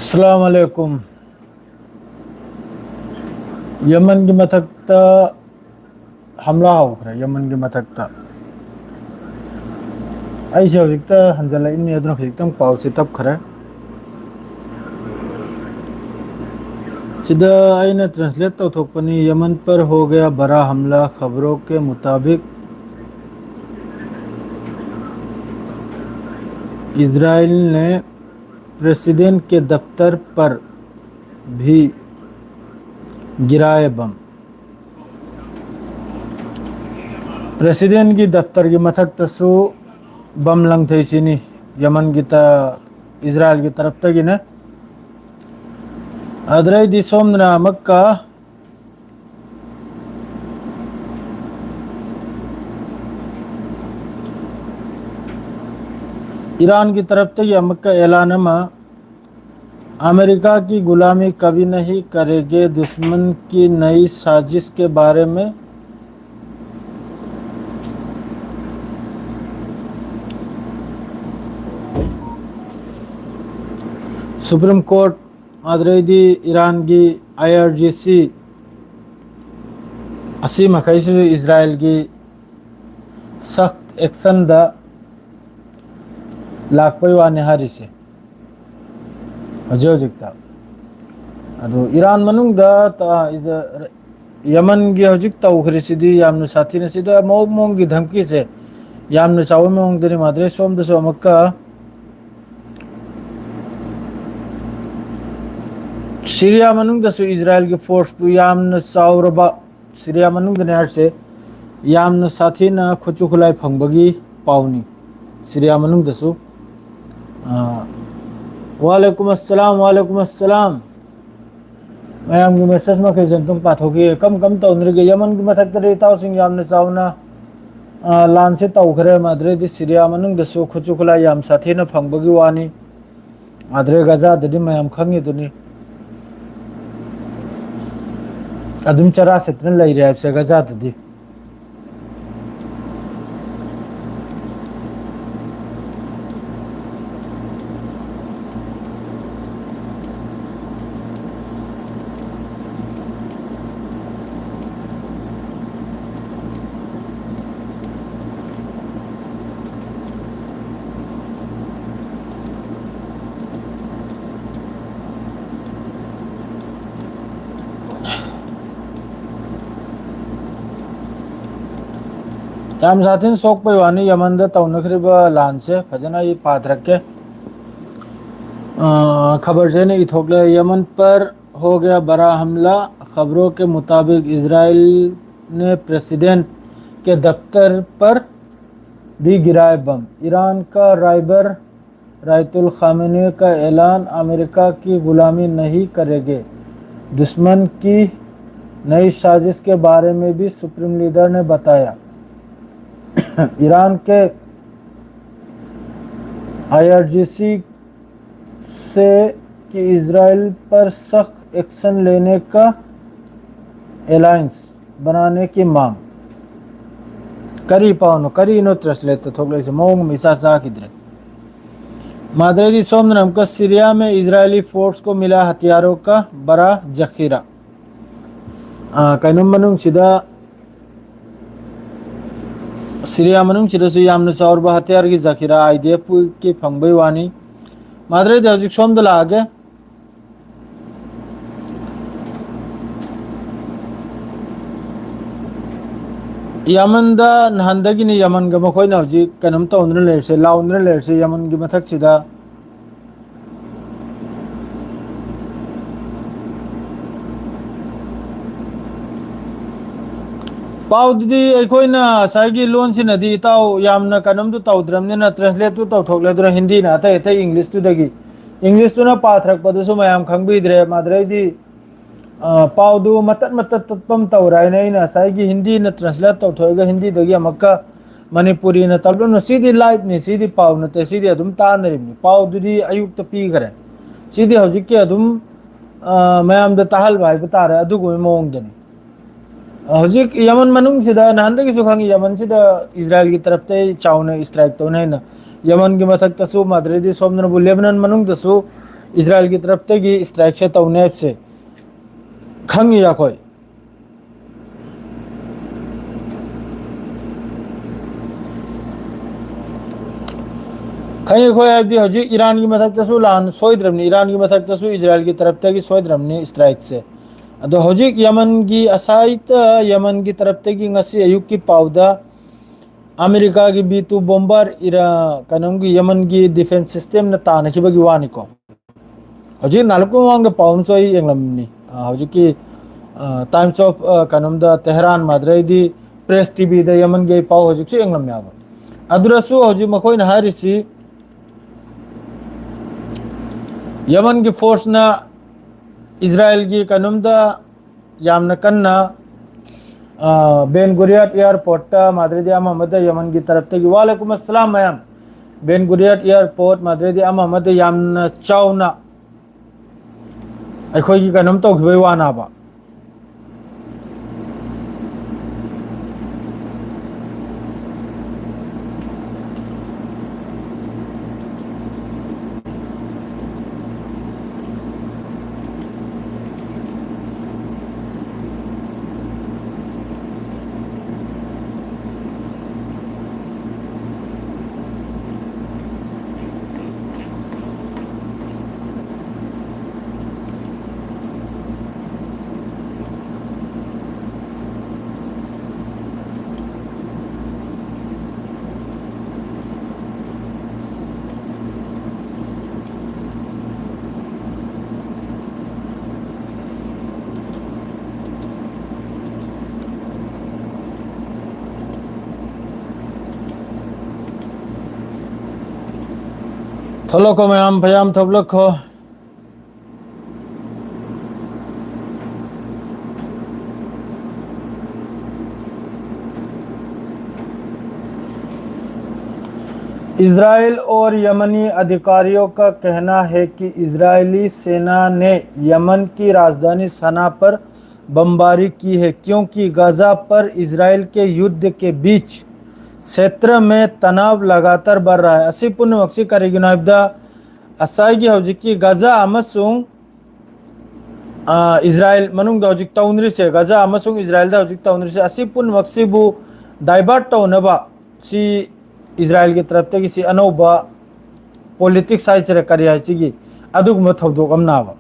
अस्सलाम वालेकुम। यमन की मथक्ता हमला होखरे यमन की मथक्ता ऐसे हजिकता हंजला इन्नी अदना खजिकतंग पाव से तब खरे सिदा आइना ट्रांसलेट तो थोपनी यमन पर हो गया बड़ा हमला। खबरों के मुताबिक इजराइल ने प्रेसिडेंट के दफ्तर पर भी गिराए बम। प्रेसिडेंट की दफ्तर की मथक तसु बम लंग थे सिनी यमन की इजराइल की तरफ तक ने अदरई दिसोमना मक्का ईरान की तरफ तक यह मक्का ऐलान अमेरिका की गुलामी कभी नहीं करेंगे। दुश्मन की नई साजिश के बारे में सुप्रीम कोर्ट आदरेदी ईरान की IRGC असी मकई से इजराइल की सख्त एक्शन द लाखपई वाने हारी से हजो जिकता अदो ईरान मनुंग द यमन की हजिक तौखरी सिदी यामनु साथी ने सिदा मोंग की धमकी से यामनु चाव मोंग दनी मादरे सोम दसो अमक्का सीरिया मनुंग दसो इजराइल की फोर्स पु यामनु चावरबा सीरिया मनुंग दने यार से यामनु साथी ना खुचु खुलाई फंगबगी पावनी सीरिया मनुंग दसो वालेकुम अस्सलाम मैं आमगी मैसेज में कई जन तुम पाथो की कम कम तो उन्हें के यमन की मथक तरी ताऊ सिंह यामने चावना लान से ताऊ खरे मादरे दि सीरिया मनुंग दसो खुचु खुला याम साथी न फंगबगी वानी मादरे गजा दि मैं आम खंगी दुनी अदुम चरा सितने लई रहे से गजा दि याम साथीन सोक पैवानी यमन द तौनखरिब लान से फजना ये पात रखे खबर से ने इथोकले यमन पर हो गया बड़ा हमला। खबरों के मुताबिक इजराइल ने प्रेसिडेंट के दफ्तर पर भी गिराए बम। ईरान का राइबर रायतुल खामेनी का ऐलान अमेरिका की गुलामी नहीं करेंगे। दुश्मन की नई साजिश के बारे में भी सुप्रीम लीडर ने बताया। ईरान के IRGC से कि इजराइल पर सख्त एक्शन लेने का अलायंस बनाने की मांग करी पावनो करी नो ट्रांसलेट तो थोड़े से मोंग मिसा सा किधर मादरेदी सोमनम का सीरिया में इजरायली फोर्स को मिला हथियारों का बड़ा जखीरा कनुम मनुंग सिदा सीरिया मनुंग चिरसु यामनु चावर हथियार की जखीरा IDF की फंगबई वानी मादरे हजिक सोम दला आगे यमन द नहंदगी ने यमन ग मखोय न हजिक कनम तो उनरे लेर से ला उनरे लेर से यमन की मथक सिदा पाउदी अखोइना साइगी लोन से नदी ताऊ यामना कनम तो तौद्रमने न ट्रांसलेट तो तौथोकले दुरा हिंदी ना ता एते इंग्लिश तो दगी इंग्लिश तो ना पाथरक पदसु मयाम खंगबीद्रे मादरेदी पाउदु मतत मतत तत्पम तौराय ना साइगी हिंदी न ट्रांसलेट तौथोगा हिंदी दगी अमक्का मणिपुरी न तबलो न सीधी लाइव नि सीधी पाउ न ते सीधी अदुम तानरिमनि पाउदुदी अयुक्त पी करे सीधी हजिक के अदुम मयाम द ताहल भाई बतारे अदुगु मोंगदनी हजिक यमन मनुंग सिदा नहंदे की सुखांगी यमन सिदा इजराइल की तरफ ते चावने स्ट्राइक तो नहीं ना यमन की मथक तसु मादरेदी सोमन बु लेबनान मनुंग तसु इजराइल की तरफ तगी स्ट्राइक से तौनेब से खंगी या कोई खंगी कोई अभी हजी ईरान की मथक तसु लान सोइद्रमनी ईरान की मथक तसु इजराइल की तरफ तगी सोइद्रमनी स्ट्राइक से अदो हजी यमन की असाइट यमन की तरफ तगी ngasi अयुक की पाउदा अमेरिका की B2 बॉम्बर इरा कनम की यमन की डिफेंस सिस्टम न तानखिबगी वानिको हजी नालको वांग पाउन सोई एंगलमनी हजी की टाइम्स ऑफ कनम द तेहरान माद्रेदी प्रेस टीवी द यमन के पाउ हजी से एंगलम याबा अदुरसु हजी मखोइन हारिसी यमन की फोर्स ना इजराइल की कनम द यामन कन्ना बेन गुरियत एयरपोर्ट माद्रेदी अहमद यमन की तरफ तक वालेकुम अस्सलाम मैम बेन गुरियत एयरपोर्ट माद्रेदी अहमद यामन चाउना अखोई की कनम तो खिबई वानाबा थलो को मैम भयाम थबलक हो इजराइल और यमनी अधिकारियों का कहना है कि इजरायली सेना ने यमन की राजधानी सना पर बमबारी की है क्योंकि गाजा पर इजराइल के युद्ध के बीच क्षेत्र में तनाव लगातार बढ़ रहा है असी पुण्य वक्सी करेगिनाइबदा असाइगी हौजिकी गाजा अमसुंग इजराइल मनुंग हौजिक तौनरी से गाजा अमसुंग इजराइल दा हौजिक तौनरी से असी पुण्य वक्सीबु डाइवर्ट तौनबा सी इजराइल की तरफ तक किसी अनौबा पॉलिटिक्स साइड करियागी अदुगम थौदोक अमनाबा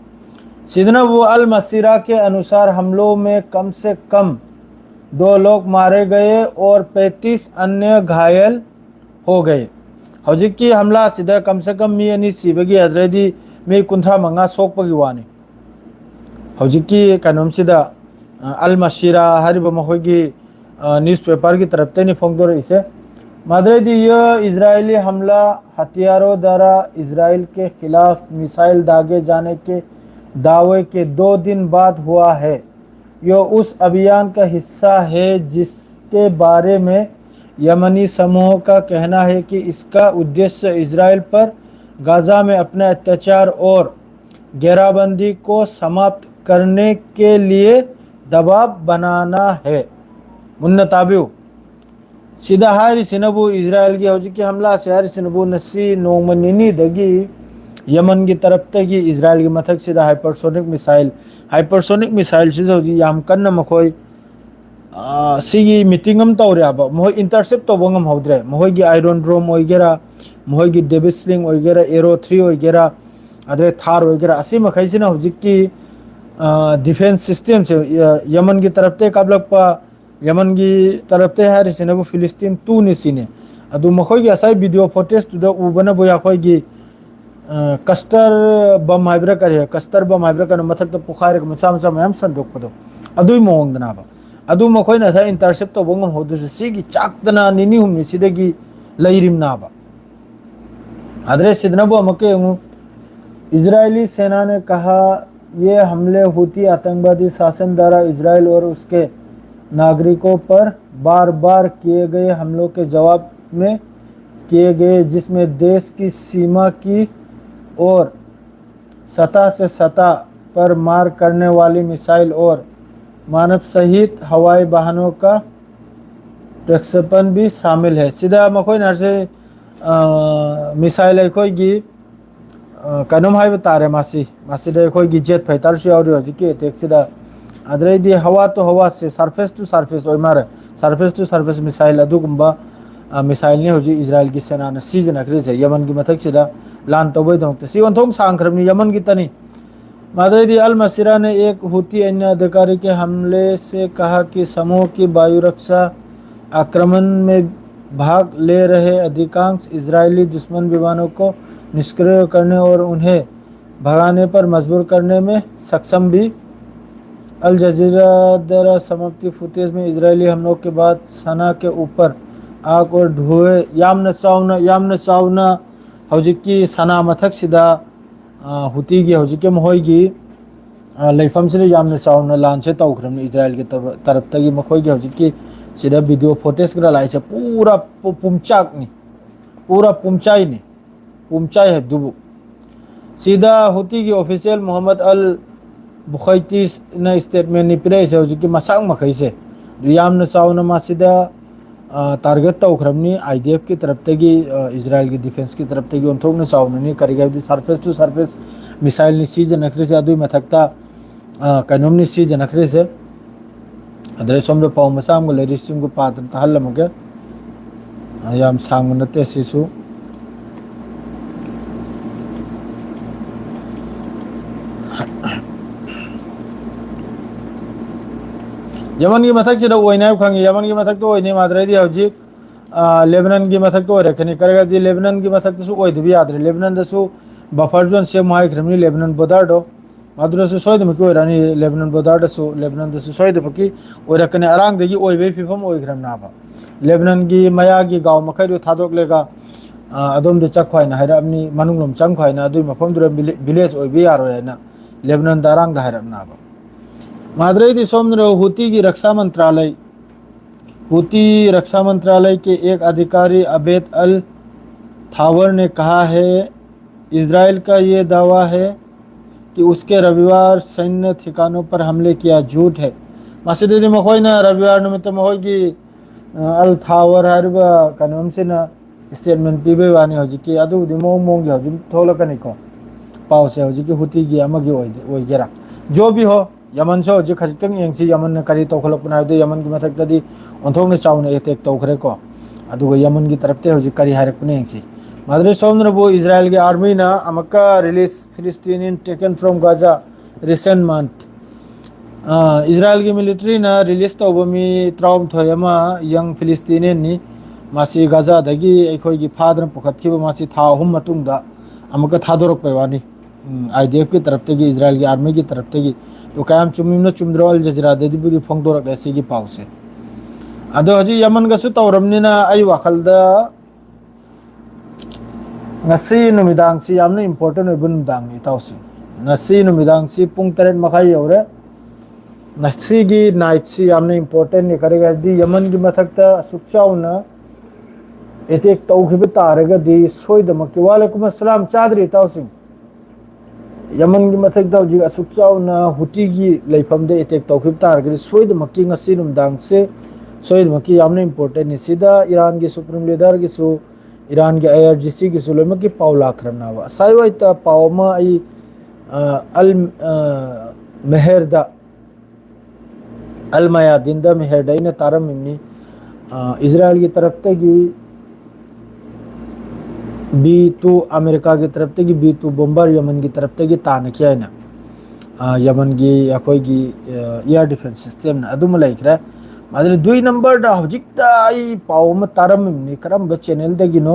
सिदना वो अल मसीरा के अनुसार हमलों में कम से कम 2 लोग मारे गए और 35 अन्य घायल हो गए हौजिकी हमला सिदा कम से कम मी अनि सिबगी अद्रेदी मी कुंथा मंगा सोकपगी वानी हौजिकी कनम सिदा अल मसीरा हरिबा मखोगी न्यूज़पेपर की तरफ ते नि फोंगदोर इसे मादरेदी यह इजरायली हमला हथियारों द्वारा इजराइल के खिलाफ मिसाइल दागे जाने के दावे के 2 दिन बाद हुआ है यह उस अभियान का हिस्सा है जिसके बारे में यमनी समूह का कहना है कि इसका उद्देश्य इजराइल पर गाजा में अपने अत्याचार और घेराबंदी को समाप्त करने के लिए दबाव बनाना है मुन्नताबिउ सीधा हारी सिनबु इजराइल की हौजी की हमला से हारी सिनबु नसी नोमनिनी दगी यमन की तरफ तक इजराइल की मथक सीधा हाइपरसोनिक मिसाइल से हौजी याम कन्न मखोई सिगी मीटिंग हम तौरेबा मोय इंटरसेप्ट तौबंगम हौद्रे मोय की आयरन ड्रोम ओइगेरा मोय की डेविसलिंग ओइगेरा एरो 3 ओइगेरा अदरे थार ओइगेरा असी मखैसिना हौजी की डिफेंस सिस्टम से यमन की तरफ ते काबलकपा यमन की तरफ ते हारी सिनबु फिलिस्तीन 2 निसिने अदु मखोय की असाई वीडियो फुटेज तुदा उबना बोया खोय की कस्टर बम हाइब्रा करे कस्टर बम हाइब्रा कन मथक तो पुखारे मचा मचा मैम संदोक पदो अदुई मोंगदनाबा अदु मखोय ना सा इंटरसेप्ट तो बंगम होदु से की चाकतना निनी हुमनि सिदगी लैरिम नाबा अदरे सिदनबु अमके इजरायली सेना ने कहा ये हमले हुती आतंकवादी शासन द्वारा इजराइल और उसके नागरिकों पर बार बार किए गए हमलों के जवाब में किए गए जिसमें देश की सीमा की और सतह से सतह पर मार करने वाली मिसाइल और मानव सहित हवाई वाहनों का प्रक्षेपण भी शामिल है सीधा मखोई नरसे मिसाइल कोई की कनम हाइब तारे मासी मासी कोई जेट फाइटर से और हजी के अटैक सिदा अदरैदी हवा तो हवा से सरफेस टू सरफेस ओइ मारे सरफेस टू सरफेस मिसाइल अदुगुम्बा मिसाइल ने हजी इजराइल की सेना ने सिजनखरे से यमन की मथक सिदा लान तौबै दंत सी ओंथोंग सांखरबनी यमन की तनी मादरी अल मसीरा ने एक हुती अन्य अधिकारी के हमले से कहा कि समूह की वायु रक्षा आक्रमण में भाग ले रहे अधिकांश इजरायली दुश्मन विमानों को निष्क्रिय करने और उन्हें भगाने पर मजबूर करने में सक्षम भी। अल जजीरा द्वारा समाप्ति फुटेज में इजरायली हमलों के बाद सना के ऊपर आग और धुएं यामन चावना हौजिकी सना मथक सिदा हुती की हौजिके महोइगी लेफम से यामन चावना लान से तौखरमने इजराइल के तरफ तगी मखोइगी हौजिकी सिदा वीडियो फुटेज करा लाइसे पूरा पुमचाकनी पूरा पुमचाई है दुबु सीधा हुती की ऑफिशियल मोहम्मद अल बुखैती ने स्टेटमेंट निपरे से हौजिकी मसांग मखै से यामन चावना मासिदा टारगेट तौखरमनी आईडीएफ की तरफ तगी इजराइल की डिफेंस की तरफ तगी ओंथोंगना चावननी करिगाबदी सरफेस टू सरफेस मिसाइल नि सिजनखरे से अदुई मथक्ता कनोमनि सिजनखरे से अदरे सोमदो पाउ मसाम लेरिसिम को पात्र तहल्लमगे याम सांग नते सिसु यमन की मथक से ओइनाय खंगी यमन की मथक तो ओइने माद्रदी हौजिक लेबनान की मथक तो रखनी करेगा दी लेबनान की मथक तो ओइ दुबी आद्रे लेबनान दसु बफर जोन से माय ख्रमनी लेबनान बोदार दो माद्रसु सोयद मकी ओरानी लेबनान बोदार दसु लेबनान दसु सोयद फकी ओइ रखने अरांग दगी ओइ बे फिफम ओइ ख्रम नाबा लेबनान की मया की गांव मखैदो थादोक लेगा अदोम दे चखवाइना हैराबनी मनुंगलम चंखवाइना दुई मफम दुर विलेज ओइ बे यारो हैना लेबनान दारांग दा हैराब नाबा माद्रेदी सोमन हुती की रक्षा मंत्रालय के एक अधिकारी अबेद अल थावर ने कहा है इजराइल का ये दावा है कि उसके रविवार सैन्य ठिकानों पर हमले किया झूठ है मसीदी मखोइना रविवार निमित्त मखोइगी अल थावर हरबा कनम से ना स्टेटमेंट पीबे वानी हौजिकी अदुदी मोंग मोंग हौजिम थोलकनिको पाव से हौजिकी हुती की अमगी ओइगेरा जो भी हो यमन से हौजिक खजितंग येंगसी यमन ने करी तौखलपना है यमन की मथक्तदी ओंथोंगने चावने अटैक तौखरे को अदुगा यमन की तरफ ते हौजिक करी हारकने येंगसी माद्रे सोमनबो इजराइल की आर्मी ना अमका release Palestinian taken from Gaza recent month Israel की मिलिट्री ना रिलीज तौबमी त्राउम थोयमा यंग फिलिस्तीनियन नि मासी गाजा दगी एखोई की फादर पुखतखिबो मासी था हुम मतुंगदा अमका थादोरक पैवानी आईडीएफ की तरफ तगी इजराइल की आर्मी की तरफ तगी तो कायम चुमिमनो चुमद्रो अल जजीरा देदी बुदी फोंगदोरक ऐसे की पाव से अदो हजी यमन गसु तौरमनिना आई वाखलदा ngasi numidangsi yamna important oibun dangni tawsi ngasi numidangsi pung 3 makhai yore ngasi gi night si yamna important ni karega di yaman gi mathakta sukchauna attack tawkhib taraga di soidamaki walaikum assalam chadri tawsi yaman gi mathakta ji sukchauna huti gi leifam de attack tawkhib taraga di soidamaki ngasi numdangse soidamaki yamna important ni sida iran gi supreme leader gi su Iran के IRGC की सुलेमा की Paula करना हुआ साइवाइता पावमा आई अल मेहरदा अल मयादिंदा मेहरदा इन तारम इमनी Israel की तरफ तक B2 America की तरफ तक B2 बम्बर यमन की तरफ तक तान किया ना यमन की या कोई की एयर डिफेंस सिस्टम ना अदुम लाइक मादरे 2 नंबर दा हजिकता आई पावम तारम नि करम ब चैनल दगिनो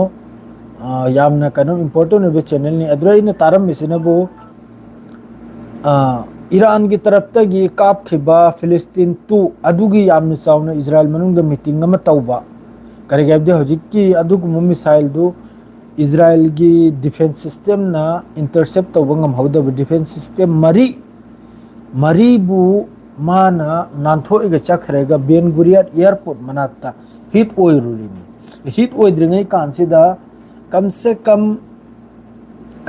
यामना कनो इंपोर्टेंट बे चैनल नि अदरे इन तारम मिसिनबो ईरान की तरफ तगी काप खिबा फिलिस्तीन 2 अदुगी यामना साउना इजराइल मनुंग द मीटिंग अमा तौबा करेगबदे हजिककी अदुगु मिसाइल दु इजराइल की डिफेंस सिस्टम ना इंटरसेप्ट तौबा ngam hawda डिफेंस सिस्टम मरीबु माना नानथोइगा चखरेगा Ben Gurion airport मनाक्ता hit ओइरुरिनी hit ओइद्रिङै कानसिदा कम से कम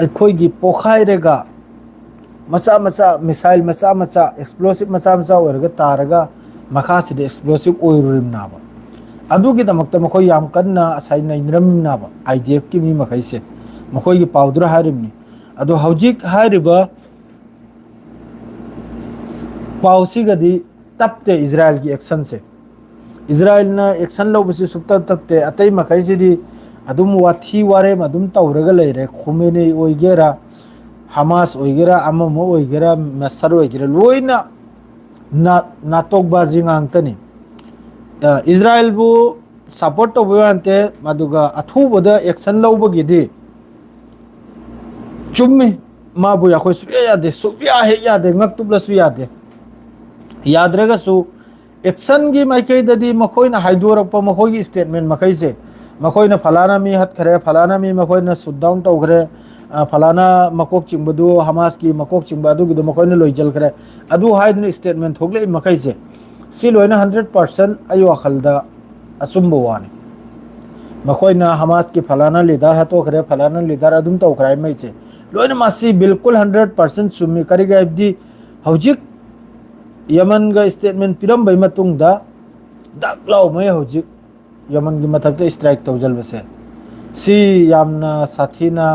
अखोइगी पोखाइरेगा मचा मचा मिसाइल मचा मचा एक्सप्लोसिव मचा मचा ओइरगा तारगा मखासिदे एक्सप्लोसिव ओइरुरिम नाबा अदुगी दमक्ता मखोइ याम कन्ना असाइना इनरम नाबा आईडीएफ की मी मखैसे मखोइगी पाउदरा हारिमनी अदो हौजिक हारिबा पाउसिगदी तपते इजराइल की एक्शन से इजराइल ना एक्शन लौबसी सुप्तप तपते अतई मखैसिदी अदुम वाथी वारेम अदुम तौरगा लेरे खुमेनी ओइगेरा हमास ओइगेरा अममो ओइगेरा मसर ओइगेरा लोइना नाटोकबाजी ngang इजराइल बु सपोर्ट तौबante मदुगा अथुबदा एक्शन लौबगिदी चुम्मी माबु याखोय सुया यादे सुया हे यादे ngaktublsu यादे याद्रगसु एक्शन की माइकैददी मखोइना हाइदोरप मखोगी स्टेटमेंट मखैसे मखोइना फलाना मी हत खरे फलाना मी मखोइना सुट डाउन तौखरे फलाना मकोक चिंबदु हमास की मकोक चिंबदु गिदो मखोइना लोइजल खरे अदु हाइदन स्टेटमेंट थोगले मखैसे सी लोइना 100% अयो अखलदा असुम्बो वानी मखोइना हमास की फलाना लीडर हतो खरे फलाना लीडर अदुम तौखराय मैसे लोइना मासी बिल्कुल 100% सुम्मी करिगा इब्दी हौजिक यमन का स्टेटमेंट पिरम भाई मतुंगदा दागलाव मैं हौजिक यमन की मथकते स्ट्राइक तौजल बसे सी यामना साथीना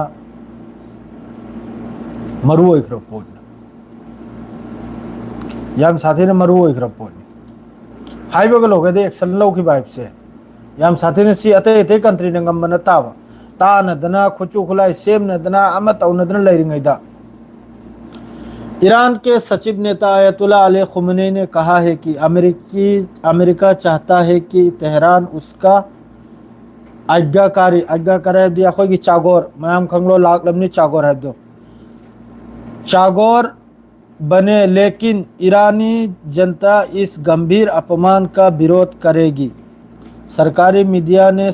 मरु ओइख्रपोन याम साथीना मरु ओइख्रपोन हाइबग लोगदे एक्शन लौ की वाइब से याम साथीना सी अते अते कंट्री न गमना तावा तानदना खुचु खुलाई सेमनदना अमा तौनदना लैरिंगैदा ईरान के सचिव नेता अयतुल्ला अली खुमैनी ने कहा है कि अमेरिका चाहता है कि तेहरान उसका आज्ञाकारी दिया कोई चागोर मैम खंगलो लाख लमनी चागोर है दो चागोर बने, लेकिन ईरानी जनता इस गंभीर अपमान का विरोध करेगी। सरकारी मीडिया ने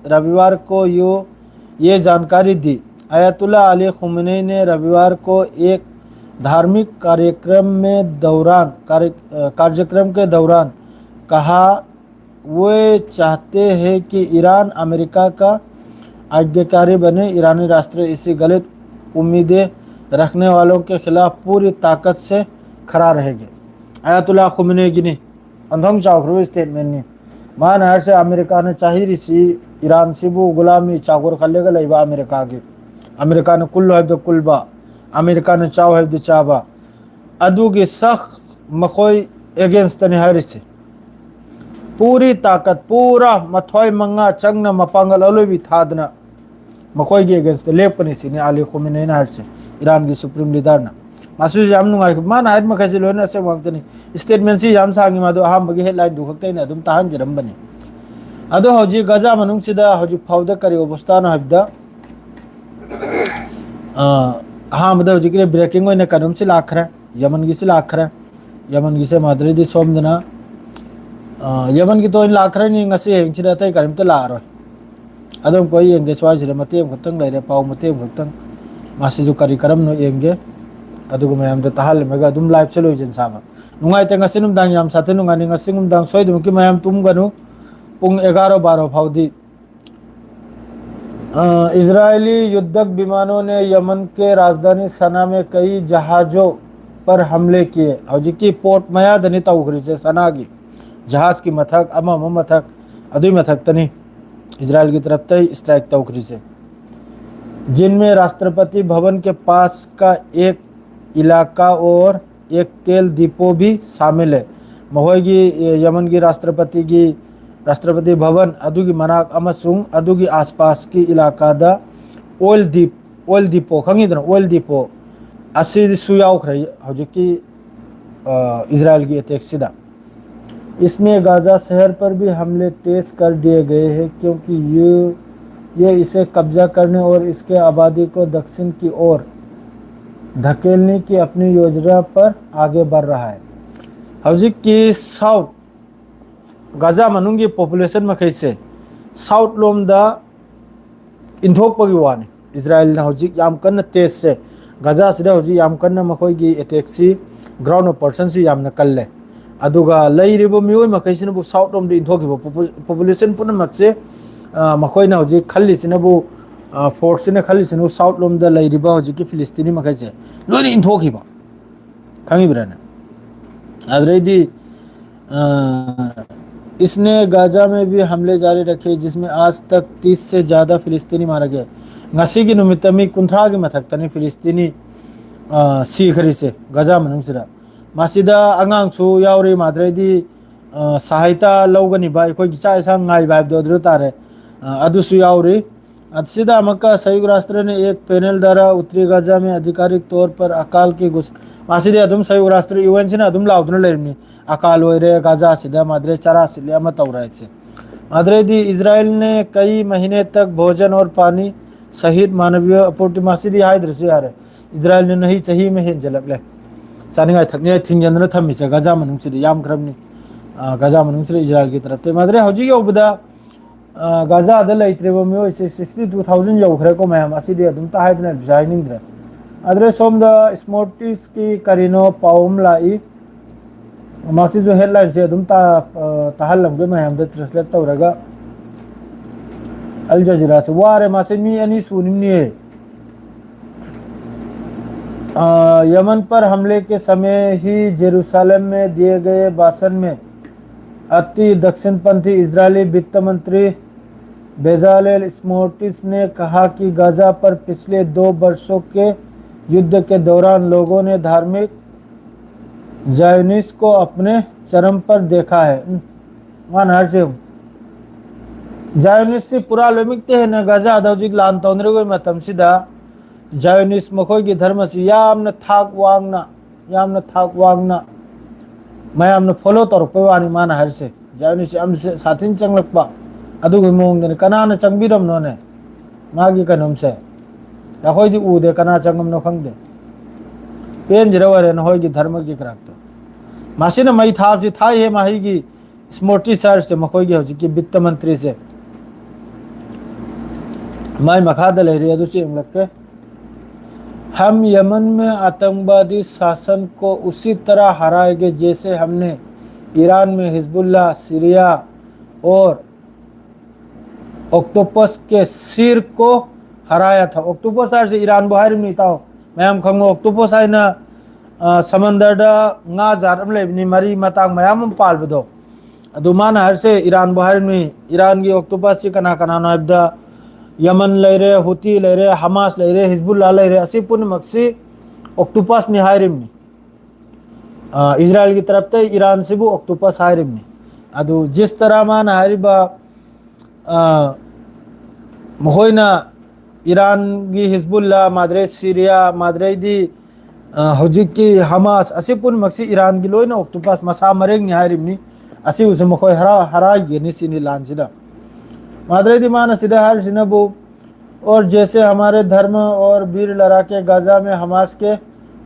रविवार को ये जानकारी दी। अयतुल्ला अली खुमैनी ने रविवार को एक धार्मिक कार्यक्रम के दौरान कहा वे चाहते हैं कि ईरान अमेरिका का आज्ञाकारी बने। ईरानी राष्ट्र इसी गलत उम्मीदें रखने वालों के खिलाफ पूरी ताकत से खड़ा रहेंगे। अयतुल्ला खुमैनी की अंधों चावरू स्टेटमेंट ने मान हर से अमेरिका ने चाहिए सी ईरान से वो गुलामी चागोर खलेगा लेबा अमेरिका ने कुल्लो है तो कुलबा अमेरिका ने चाव है तो चाबा अदुगी सख मकोई एगेंस्ट ने हर से पूरी ताकत पूरा मथोय मंगा चंगना मपांगल अलो भी थादना मकोई के एगेंस्ट लेपनी सी ने अली खुमैनी ने हर से ईरान की सुप्रीम लीडर ना मासु जाम नुंगाय मान हायद मखैसे लोना से वांगतनी स्टेटमेंट सी जाम सांगी मादो अहाम बगी हेडलाइन दुखतै ने अदुम ताहान जरमबनी अदो हौजी गजा मनुंग सिदा हौजी फावदा करी अवस्था न हबदा अहाम दा हौजी के ब्रेकिंग होने कदम से लाखरा यमन की से लाखरा यमन की से माद्रिदी सोमदना यमन की तो इन लाखरा नि ngasi हेंगचिदा तै करम त लारो अदम कोई एंगे स्वाज रे मते खतंग लेरे पाव मते खतंग मासी जो करी करम नो एंगे अदुगु मैम द तहाल मेगा अदुम लाइव चलो जन सामा नुंगाई ते ngasi नुम दांग याम साथे नुंगानी ngasi नुम दांग सोय दुम की मैम तुम गनु पुंग 11 12 फाउदी इजरायली युद्धक विमानों ने यमन के राजधानी सना में कई जहाज़ों पर हमले किए। हौजी की पोर्ट मया धनी तौखरी से सना की जहाज़ की मथक अमम मथक अदुई मथक तनी इजराइल की तरफ तय स्ट्राइक तौखरी से, जिनमें राष्ट्रपति भवन के पास का एक इलाका और एक तेल डिपो भी शामिल है। महोगी यमन की राष्ट्रपति भवन अदुगी मनाक अमसुंग अदुगी आसपास की इलाका दा ऑयल डिपो खंगिदन ऑयल डिपो असी सुयाउखरई हौजिकी इजराइल की अटैक सिदा। इसमें गाजा शहर पर भी हमले तेज कर दिए गए हैं क्योंकि ये इसे कब्जा करने और इसके आबादी को दक्षिण की ओर धकेलने की अपनी योजना पर आगे बढ़ रहा है। हौजिक की साउथ गाजा मनुंगी पॉपुलेशन में कैसे साउथ लोम दा इंथोक पगी वानी इजराइल ना हौजिक याम कन्न तेज से गाजा से हौजिक याम कन्न मखोई की अटैक सी ग्राउंड ऑपरेशन सी याम न कल्ले अदुगा लैरिबो मियोय मखैसिन बु साउथ लोम द इंथोक की पॉपुलेशन पुन मक्से मखोई ना हौजिक खल्लिसिन बु फोर्स ने खल्लिसिन साउथ लोम द लैरिबो हौजिक की फिलिस्तीनी मखैसे लोनी इंथोक की बा खंगी ब्राना अदरेदी इसने गाजा में भी हमले जारी रखे जिसमें आज तक 30 से ज़्यादा फिलिस्तीनी मारा गया। ngasi gi numit mi kunthra gi mathak tani Filistini si khari se Gaza manung sira masida angang su yauri madre di sahayta lawgani ba koi gi cha sa ngai ba do dru tare adu su yauri अदसिदा मक्का संयुक्त राष्ट्र ने एक panel द्वारा उत्तरी Gaza में आधिकारिक तौर पर अकाल की मासिदे अदुम संयुक्त राष्ट्र यूएन से अदुम लाउदुन लेरमी अकाल होइरे गाजा सिदा माद्रे चरा सिले अम तौराय छे माद्रे दी इजराइल ने कई महीने तक भोजन और पानी सहित मानवीय आपूर्ति मासिदी हाय दृश्य यार इजराइल ने नहीं सही में हेन जलक ले सानिगाय थकने थिंजन थमी से गाजा मनुंग से याम क्रमनी गाजा मनुंग से इजराइल की तरफ ते माद्रे हौजी योबदा गाजा द लेट्रेबो मियो 62000 यौखरे को मैम असिदे अदुम ताहायदना डिजाइनिंग द्रे अदरे सोम द स्मोर्टिस की करिनो पाउम लाई मासी जो हेडलाइन से अदुम ताहलम के मैम द ट्रांसलेट तौरगा अल जजीरा से वारे मासे मी अनि सुनिमनी है यमन पर हमले के समय ही जेरूसलम में दिए गए भाषण में अति दक्षिणपंथी इजरायली वित्त मंत्री बेजालेल स्मोर्टिस ने कहा कि गाजा पर पिछले 2 वर्षों के युद्ध के दौरान लोगों ने धार्मिक जायनिस को अपने चरम पर देखा है मान हर से जायनिस से पूरा लोमिकते हैं न गाजा अदौजिक लान तौनरे को मतम सिदा जायनिस मखोई की धर्म से यामन थाक वांगना मैम फॉलो तौरपे वानी मान हर से जायनिस हमसे साथिन चंगलपा अदुगु मोंगने कनाना चंगबिरमनोने मागी कनम से याखोई दी उदे कना चंगम न खंगदे पेन जिरवरे न होई की धर्म की करातो मासिन मई थाप से थाई है माही की स्मोर्टी सर से मखोई की होजी की वित्त मंत्री से माई मखाद ले रही है दूसरी हम लग के हम यमन में आतंकवादी शासन को उसी तरह हराएंगे जैसे हमने ईरान में हिजबुल्लाह सीरिया और ऑक्टोपस के सिर को हराया था ऑक्टोपस से ईरान बाहर नहीं था मैम खंगो ऑक्टोपस है ना समंदर nga जारम लेबनी मरी मतांग मयाम पालबदो अदुमान हर से ईरान बाहर में ईरान की ऑक्टोपस से कना कना नाबदा यमन लेरे हुती लेरे हमास लेरे हिजबुल्लाह लेरे असी पुन मक्सी ऑक्टोपस ने हायरिमनी इजराइल की तरफ ते ईरान से वो ऑक्टोपस हायरिमनी अदु जिस तरह मान हारिबा महोइना ईरान की हिजबुल्लाह माद्रे सीरिया माद्रे दी हौजिक की हमास असी पुन मक्सी ईरान की लोइना ऑक्टोपस मसा मरेंग नि हायरिमनी असी उस मखोय हरा गेनी सिनी लांसिदा माद्रे दी मान सिदा हर सिनबु और जैसे हमारे धर्म और वीर लड़ाके गाजा में हमास के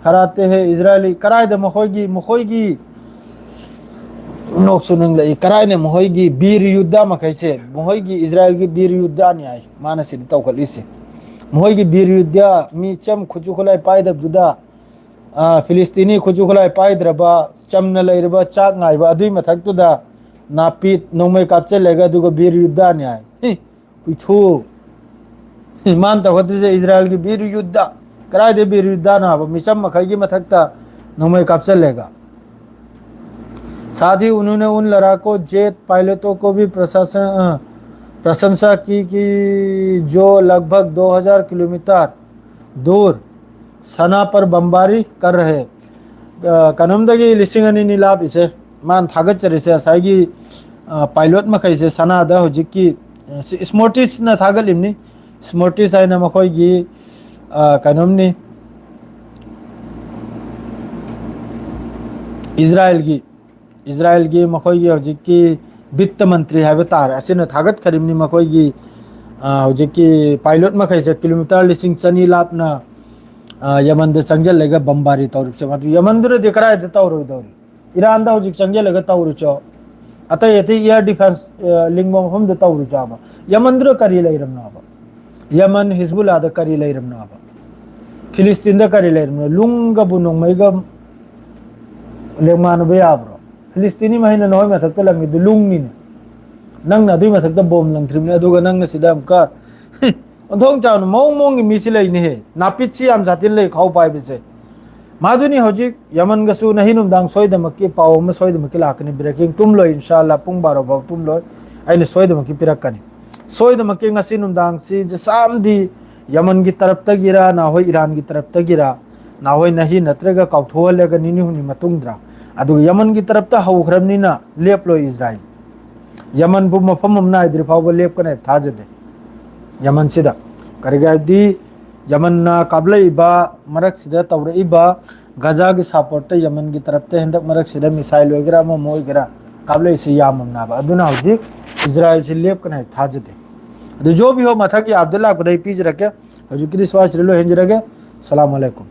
हराते हैं इजरायली कराय द मखोयगी नोक सुनिंग ले कराय ने मखोयगी वीर युद्ध मखैसे मखोयगी इजरायल की वीर युद्ध नि आय मान सिद तौखली से मखोयगी वीर युद्ध मी चम खुजुखलाय पायद दुदा फिलिस्तीनी खुजुखलाय पायद्रबा चमन लेरबा चाक नायबा अदुई मथक्तुदा नापीत नोंमै कापचे लेगा दुगो वीर युद्ध नि आय कुथु मान तखति से इजरायल की वीर युद्ध कराय दे वीर युद्ध ना अब मिचम मखैगी मथक्ता नोंमै कापचे लेगा साथ ही उन्होंने उन लड़ाकों जेट पायलटों को भी प्रशंसा की कि जो लगभग 2000 किलोमीटर दूर सना पर बमबारी कर रहे कनमदगी लिसिंग अनि नीलाब इसे मान थागत चरिसे साइगी पायलट मखैसे सना दा होजिकी स्मोर्टिस ना थागलिमनी स्मोर्टिस आइना मखोयगी कनमनी इजराइल की मखोयगी होजिकी वित्त मंत्री है तार असिन थागत खरिमनी मखोयगी होजिकी पायलट मखैसे किलोमीटर लिसिंग चनी लापना यमन दे संजल लेगा बमबारी तौर से मतलब यमन दुरे दिखराय दे तौर दौर ईरान दा होजिक संजल लेगा तौर चो अतः यति एयर डिफेंस लिंग हम दे तौर चाबा यमन दुरे करी लेरम ना यमन हिजबुल्लाह दा करी लेरम ना फिलिस्तीन दा करी लेरम लुंगा बुनों मैगा लेमान बेयाब्रो फिलिस्तीनी महीना नोय मथक त लंगी लुंगनी नंग ना दुई मथक त बोम लंगथ्रिम ने अदुगा नंग सिदा का अंधों चाउन मोंग की मिसी लेने है नापिची आम जातिन ले खाओ पाए बिसे माधुनी होजिक यमन गसु नहीं नुमदांग सोयदमकी पाव में सोयदमकी लाकनी ब्रेकिंग तुम लो इंशाल्लाह पुंग बारो बाव तुम लो आइने सोयदमकी पिरकनी सोयदमकी ngasi नुमदांग सी जसाम दी यमन की तरफ तगिरा ना हो ईरान की तरफ तगिरा ना हो नहीं नत्रगा काउथोहलगा निनी हुनी मतुंगद्रा अदु यमन की तरफ ता हौख्रबनिना लेपलो इजराइल यमन बु मफम हमना इद्रि फाव लेपकने थाजदे यमन सिदा करगादी यमन ना काबलइबा मरक सिदा तौरइबा गजा की सपोर्ट यमन की तरफ ते हिंदक मरक सिदा मिसाइल वगैरह मोइगरा काबले से यामना बा अदुना हौजिक इजराइल से लेपकने थाजदे जो भी हो मथा की अब्दुल्ला खुदाई पीज रखे हजू की स्वास रिलो हेंज रखे सलाम अलैकुम।